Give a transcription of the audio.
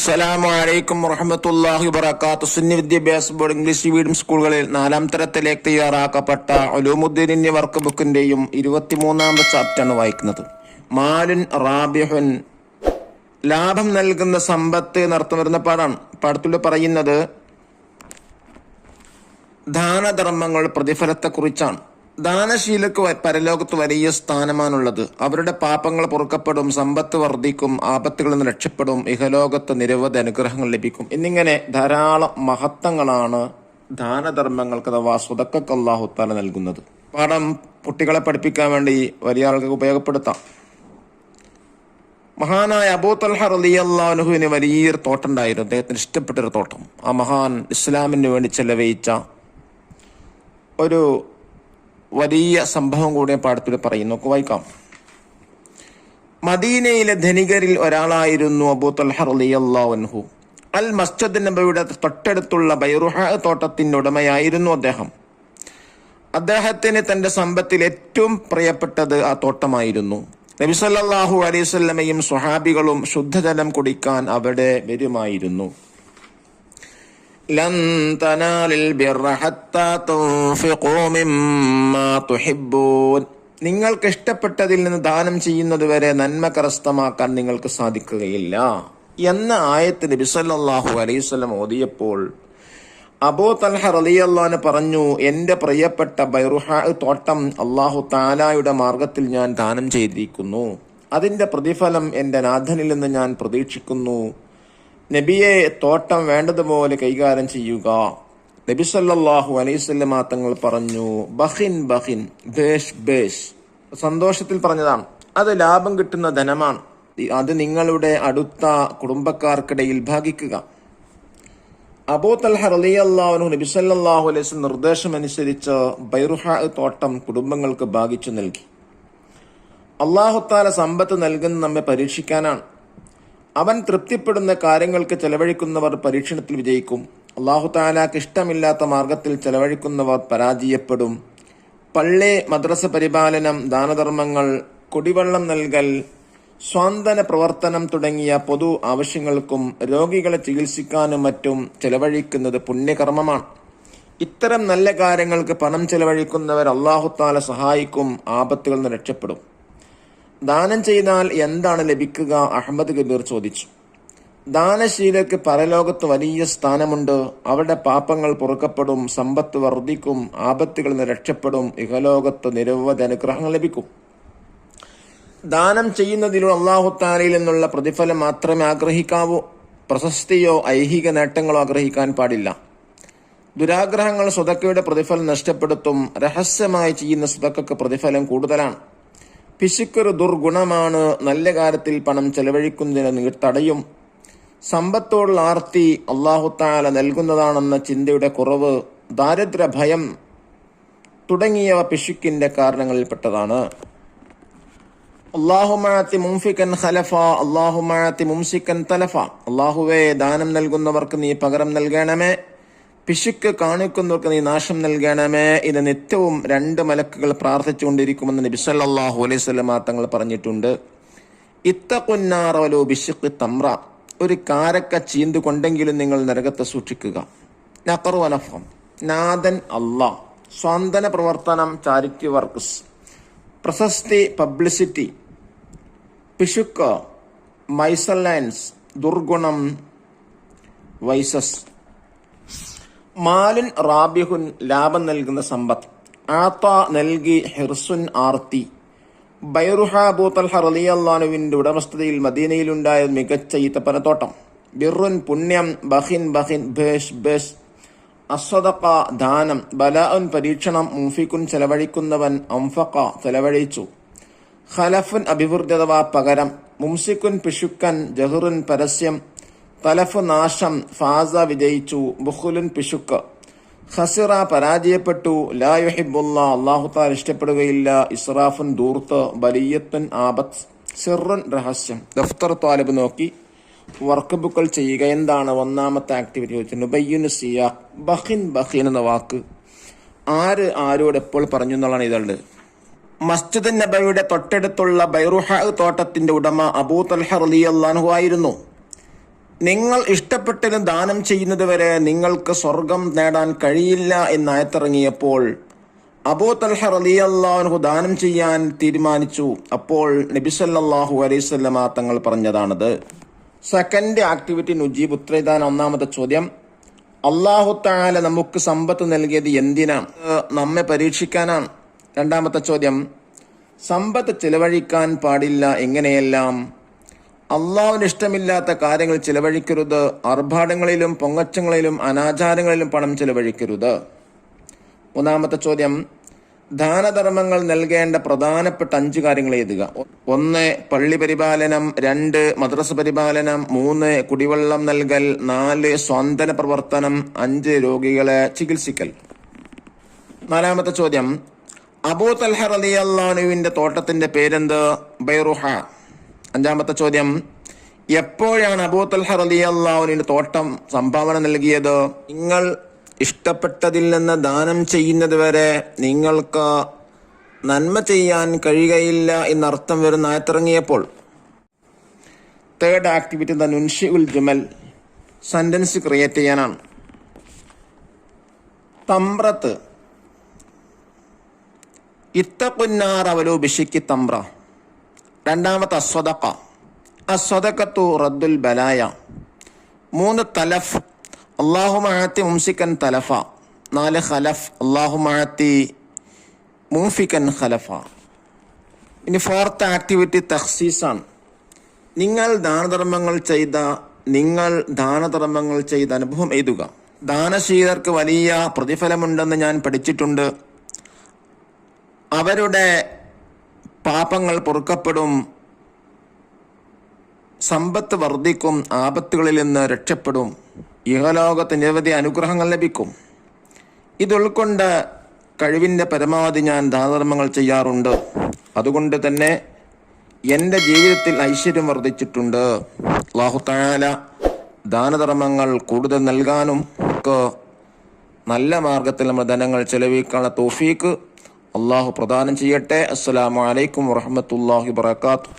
അസ്സലാമു അലൈക്കും വറഹ്മത്തുള്ളാഹി വബറകാതുഹു. സുന്നി വിദ്യാഭ്യാസ ബോർഡ് ഇംഗ്ലീഷ് മീഡിയം സ്കൂളുകളിൽ 4ാം തരത്തിലേക്ക് തയ്യാറാക്കപ്പെട്ട ഉലൂമുദ്ദീൻ വർക്ക് ബുക്കിന്റെയും 23ാമത്തെ ചാപ്റ്ററാണ് വായിക്കുന്നത്. മാലുൻ റാബിഹുൻ, ലാഭം നൽകുന്ന സമ്പത്ത് എന്നർത്ഥം വരുന്ന പാഠാണ്. പാഠത്തിലൂടെ പറയുന്നത് ദാനധർമ്മങ്ങൾ പ്രതിഫലത്തെക്കുറിച്ചാണ്. ദാനശീലക്ക് പരലോകത്ത് വലിയ സ്ഥാനമാണുള്ളത്. അവരുടെ പാപങ്ങൾ പൊറുക്കപ്പെടും, സമ്പത്ത് വർദ്ധിക്കും, ആപത്തുകളിൽ നിന്ന് രക്ഷപ്പെടും, ഇഹലോകത്ത് നിരവധി അനുഗ്രഹങ്ങൾ ലഭിക്കും എന്നിങ്ങനെ ധാരാളം മഹത്വങ്ങളാണ് ദാനധർമ്മങ്ങൾക്ക് അഥവാ സ്വതക്കക്ക് അല്ലാഹു തആല നൽകുന്നത്. പാഠം കുട്ടികളെ പഠിപ്പിക്കാൻ വേണ്ടി വലിയ ആൾക്ക് ഉപയോഗപ്പെടുത്താം. മഹാനായ അബൂ തൽഹ റളിയല്ലാഹു അൻഹുവിന് വലിയൊരു തോട്ടം ഉണ്ടായിരുന്നു. അദ്ദേഹത്തിന് ഇഷ്ടപ്പെട്ടൊരു തോട്ടം. ആ മഹാൻ ഇസ്ലാമിന് വേണ്ടി ചെലവഴിച്ച ഒരു വലിയ സംഭവം കൂടെ പാഠത്തിൽ പറയുന്നു. വായിക്കാം. മദീനയിലെ ധനികരിൽ ഒരാളായിരുന്നു അബൂ തൽഹ റളിയല്ലാഹു അൻഹു. അൽ മസ്ജിദ് നബവിയുടെ തൊട്ടടുത്തുള്ള ബൈറുഹ തോട്ടത്തിന്റെ ഉടമയായിരുന്നു അദ്ദേഹം. അദ്ദേഹത്തിന് തന്റെ സമ്പത്തിൽ ഏറ്റവും പ്രിയപ്പെട്ടത് ആ തോട്ടമായിരുന്നു. നബി സല്ലല്ലാഹു അലൈഹി വസല്ലമയും സ്വഹാബികളും ശുദ്ധജലം കുടിക്കാൻ അവിടെ വരുമായിരുന്നു. ലൻ തനാലിൽ ബിർറ ഹത്താ തുൻഫിഖൂ മിമ്മാ തുഹിബ്ബൂൻ, നിങ്ങൾക്ക് ഇഷ്ടപ്പെട്ടതിൽ നിന്ന് ദാനം ചെയ്യുന്നത് വരെ നന്മ കരസ്ഥമാക്കാൻ നിങ്ങൾക്ക് സാധിക്കുകയില്ല എന്ന ആയത്ത് നബി സല്ലല്ലാഹു അലൈഹി വസല്ലം ഓതിയപ്പോൾ അബൂ തൽഹ റളിയല്ലാഹു അൻഹു പറഞ്ഞു, എന്റെ പ്രിയപ്പെട്ട ബൈറുഹ തോട്ടം അല്ലാഹു തആലയുടെ മാർഗത്തിൽ ഞാൻ ദാനം ചെയ്തിരിക്കുന്നു. അതിന്റെ പ്രതിഫലം എന്റെ നാഥനിൽ നിന്ന് ഞാൻ പ്രതീക്ഷിക്കുന്നു. നബിയെ, തോട്ടം വേണ്ടതുപോലെ കൈകാര്യം ചെയ്യുക. നബി സല്ലല്ലാഹു അലൈഹി വസല്ലം തങ്ങൾ പറഞ്ഞു, ബഖിൻ ബഖിൻ, ബേഷ് ബേഷ്, സന്തോഷത്തിൽ പറഞ്ഞതാണ്. അത് ലാഭം കിട്ടുന്ന ധനമാണ്. അത് നിങ്ങളുടെ അടുത്ത കുടുംബക്കാർക്കിടയിൽ ഭാഗിക്കുക. അബൂ തൽഹ റളിയല്ലാഹു അൻഹു നബി സല്ലല്ലാഹു അലൈഹി വസല്ലം നിർദ്ദേശം അനുസരിച്ച് ബൈറുഹ തോട്ടം കുടുംബങ്ങൾക്ക് ഭാഗിച്ചു നൽകി. അല്ലാഹു തആല സമ്പത്ത് നൽകുന്ന നമ്മെ പരീക്ഷിക്കാനാണ്. അവൻ തൃപ്തിപ്പെടുന്ന കാര്യങ്ങൾക്ക് ചെലവഴിക്കുന്നവർ പരീക്ഷണത്തിൽ വിജയിക്കും. അല്ലാഹു തആലക്ക് ഇഷ്ടമില്ലാത്ത മാർഗത്തിൽ ചെലവഴിക്കുന്നവർ പരാജയപ്പെടും. പള്ളി, മദ്രസ പരിപാലനം, ദാനധർമ്മങ്ങൾ, കുടിവെള്ളം നൽകൽ, സ്വാന്തന പ്രവർത്തനം തുടങ്ങിയ പൊതു ആവശ്യങ്ങൾക്കും രോഗികളെ ചികിത്സിക്കാനും മറ്റും ചെലവഴിക്കുന്നത് പുണ്യകർമ്മമാണ്. ഇത്തരം നല്ല കാര്യങ്ങൾക്ക് പണം ചെലവഴിക്കുന്നവർ അല്ലാഹു തആല സഹായിക്കും, ആപത്തുകളിൽ നിന്ന് രക്ഷപ്പെടും. ദാനം ചെയ്താൽ എന്താണ് ലഭിക്കുക? അഹമ്മദ് കബീർ ചോദിച്ചു. ദാനശീലക്ക് പരലോകത്ത് വലിയ സ്ഥാനമുണ്ട്. അവരുടെ പാപങ്ങൾ പൊറുക്കപ്പെടും, സമ്പത്ത് വർദ്ധിക്കും, ആപത്തുകളിൽ നിന്ന് രക്ഷപ്പെടും, ഇഹലോകത്ത് നിരവധി അനുഗ്രഹങ്ങൾ ലഭിക്കും. ദാനം ചെയ്യുന്നതിലൂടെ അല്ലാഹു തആലയിൽ നിന്നുള്ള പ്രതിഫലം മാത്രമേ ആഗ്രഹിക്കാവൂ. പ്രശസ്തിയോ ഐഹിക നേട്ടങ്ങളോ ആഗ്രഹിക്കാൻ പാടില്ല. ദുരാഗ്രഹങ്ങൾ സ്വതക്കയുടെ പ്രതിഫലം നഷ്ടപ്പെടുത്തും. രഹസ്യമായി ചെയ്യുന്ന സ്വതക്കക്ക് പ്രതിഫലം കൂടുതലാണ്. പിശുക്കൊരു ദുർഗുണമാണ്. നല്ല കാര്യത്തിൽ പണം ചെലവഴിക്കുന്നതിന് തടയും. സമ്പത്തോടുള്ള ആർത്തി അല്ലാഹു തആല നൽകുന്നതാണെന്ന ചിന്തയുടെ കുറവ്, ദാരിദ്ര്യ ഭയം തുടങ്ങിയവ പിശുക്കിന്റെ കാരണങ്ങളിൽപ്പെട്ടതാണ്. അല്ലാഹുമ്മഅതി മുംഫികൻ ഖലഫ, അല്ലാഹുമ്മഅതി മുംസികൻ തലഫ, അല്ലാഹുവേ, ദാനം നൽകുന്നവർക്ക് നീ പകരം നൽകണമേ, പിശുക്ക് കാണിക്കുന്നവർക്ക് നീ നാശം നൽകണമേ. ഇത് നിത്യവും 2 മലക്കുകൾ പ്രാർത്ഥിച്ചുകൊണ്ടിരിക്കുമെന്ന് നബി സല്ലല്ലാഹു അലൈഹി വസല്ലം തങ്ങൾ പറഞ്ഞിട്ടുണ്ട്. ഇത്തഖുന്നാറ വലൗ ബിശിഖ്ഖി തംറ, ഒരു കാരക്ക ചീന്തുകൊണ്ടെങ്കിലും നിങ്ങൾ നരകത്തെ സൂക്ഷിക്കുക. നഖറു വനഫം, നാഥൻ അല്ലാഹ്. സ്വാന്തന പ്രവർത്തനം, ചാരിറ്റി വർക്ക്സ്. പ്രശസ്തി, പബ്ലിസിറ്റി. പിശുക്ക്, മൈസലൈൻസ്, ദുർഗുണം, വൈസസ്. മാലുൻ റാബിഹുൻ, ലാഭം നൽകുന്ന സമ്പത്ത്. ആത്ത, നൽകി. ഹിർസുൻ, ആർത്തി. ബൈറുഹ അബൂ തൽഹ റളിയല്ലാഹു അൻഹുവിന്റെ ഉടമസ്ഥതയിൽ മദീനയിലുണ്ടായ മികച്ച ഈത്തപ്പനത്തോട്ടം. ബിറുൻ, പുണ്യം. ബഖിൻ ബഖിൻ, ബേഷ് ബേഷ്. അസ്സദഖ, ദാനം. ബലാഉൻ, പരീക്ഷണം. മുൻഫിക്കുൻ, ചെലവഴിക്കുന്നവൻ. അംഫഖ, ചെലവഴിച്ചു. ഖലഫുൻ, അഭിവൃദ്ധി അഥവാ പകരം. മുംസിക്കുൻ, പിശുക്കൻ. ജഹറുൻ, പരസ്യം. തലഫ്, നാശം. ഫാസ, വിജയിച്ചു. ബുഖുലുൻ, പിശുക്ക്. ഖസിറ, പരാജയപ്പെട്ടു. ലാ യുഹിബ്ബുല്ലാഹ്, അല്ലാഹു തആല ഇഷ്ടപ്പെടുകയില്ല. ഇസ്റാഫുൻ, ധൂർത്ത്. ബലിയത്തുൻ, ആപത്ത്. സിർറുൻ, രഹസ്യം. ദഫ്തർ താലിബ് നോക്കി വർക്ക് ബുക്കുകൾ ചെയ്യുക. എന്താണ് 1ാമത്തെ ആക്ടിവിറ്റി ചോദിച്ചു. നുബയ്യിനു സിയാഖ്. ബഖിൻ ബഖിൻ എന്ന വാക്ക് ആരോട് എപ്പോൾ പറഞ്ഞു എന്നുള്ളതാണ് ഇതുണ്ട്. മസ്ജിദ് നബവിയുടെ തൊട്ടടുത്തുള്ള ബൈറുഹ തോട്ടത്തിന്റെ ഉടമ അബൂ തൽഹ റളിയല്ലാഹു അൻഹു ആയിരുന്നു. നിങ്ങൾ ഇഷ്ടപ്പെട്ടത് ദാനം ചെയ്യുന്നത് വരെ നിങ്ങൾക്ക് സ്വർഗം നേടാൻ കഴിയില്ല എന്നായത്തിറങ്ങിയപ്പോൾ അബൂ തൽഹ റളിയല്ലാഹു അൻഹു ദാനം ചെയ്യാൻ തീരുമാനിച്ചു. അപ്പോൾ നബി സല്ലല്ലാഹു അലൈഹി വസല്ലമ തങ്ങൾ പറഞ്ഞതാണത്. Second activity നുജീബ് ഉത്തരവിധാനം. ഒന്നാമത്തെ ചോദ്യം, അല്ലാഹു തആല നമുക്ക് സമ്പത്ത് നൽകിയത് എന്തിനാണ്? നമ്മെ പരീക്ഷിക്കാനാണ്. രണ്ടാമത്തെ ചോദ്യം, സമ്പത്ത് ചിലവഴിക്കാൻ പാടില്ല എങ്ങനെയെല്ലാം? അള്ളാഹുവിന് ഇഷ്ടമില്ലാത്ത കാര്യങ്ങൾ ചിലവഴിക്കരുത്. ആർഭാടങ്ങളിലും പൊങ്ങച്ചങ്ങളിലും അനാചാരങ്ങളിലും പണം ചിലവഴിക്കരുത്. മൂന്നാമത്തെ ചോദ്യം, ദാനധർമ്മങ്ങൾ നൽകേണ്ട പ്രധാനപ്പെട്ട 5 കാര്യങ്ങൾ എഴുതുക. 1 പള്ളി പരിപാലനം, 2 മദ്രസ പരിപാലനം, 3 കുടിവെള്ളം നൽകൽ, 4 സ്വാന്തന പ്രവർത്തനം, 5 രോഗികളെ ചികിത്സിക്കൽ. നാലാമത്തെ ചോദ്യം, അബൂ തൽഹ റളിയല്ലാഹു അൻഹുവിന്റെ തോട്ടത്തിന്റെ പേരെന്ത്? ബൈറുഹ. അഞ്ചാമത്തെ ചോദ്യം, എപ്പോഴാണ് അബൂ തൽഹ റളിയല്ലാഹു അൻഹുവിന്റെ തോട്ടം സംഭാവന നൽകിയത്? നിങ്ങൾ ഇഷ്ടപ്പെട്ടതിൽ നിന്ന് ദാനം ചെയ്യുന്നത് വരെ നിങ്ങൾക്ക് നന്മ ചെയ്യാൻ കഴിയുകയില്ല എന്നർത്ഥം വരുന്ന ആയത്തിറങ്ങിയപ്പോൾ. തേർഡ് ആക്ടിവിറ്റി ദ നുൻഷിഉൽ ജുമൽ, സെന്റൻസ് ക്രിയേറ്റ് ചെയ്യാനാണ്. തംറത്ത്, ഇത്തഖുന്നാറ വലൗ ബിശിക്കി തംറ. രണ്ടാമത്തെ അസ്വദഖ, അസ്വദഖത്തു റദ്ദുൽ ബലായ. 3 തലഫ്, അല്ലാഹുമ്മ ആതി മുംസിക്കൻ തലഫ. 4 ഖലഫ്, അല്ലാഹുമ്മ ആതി മുംഫിക്കൻ ഖലഫ. ഇനി ഫോർത്ത് ആക്ടിവിറ്റി തഖ്സീസാണ്. നിങ്ങൾ ദാനധർമ്മങ്ങൾ ചെയ്ത അനുഭവം എഴുതുക. ദാനശീലർക്ക് വലിയ പ്രതിഫലമുണ്ടെന്ന് ഞാൻ പഠിച്ചിട്ടുണ്ട്. അവരുടെ പാപങ്ങൾ പൊറുക്കപ്പെടും, സമ്പത്ത് വർദ്ധിക്കും, ആപത്തുകളിൽ നിന്ന് രക്ഷപ്പെടും, ഇഹലോകത്ത് നിരവധി അനുഗ്രഹങ്ങൾ ലഭിക്കും. ഇതുൾക്കൊണ്ട് കഴിവിൻ്റെ പരമാവധി ഞാൻ ദാനധർമ്മങ്ങൾ ചെയ്യാറുണ്ട്. അതുകൊണ്ട് തന്നെ എൻ്റെ ജീവിതത്തിൽ ഐശ്വര്യം വർദ്ധിച്ചിട്ടുണ്ട്. അല്ലാഹു തആല ദാനധർമ്മങ്ങൾ കൂടുതൽ നൽകാനും നല്ല മാർഗത്തിൽ നമ്മുടെ ധനങ്ങൾ ചെലവഴിക്കാനുള്ള തൗഫീക്ക് അള്ളാഹു പ്രദാനം ചെയ്യട്ടെ. അസ്സലാമു അലൈക്കും വറഹ്മത്തുള്ളാഹി വബറകാതുഹു.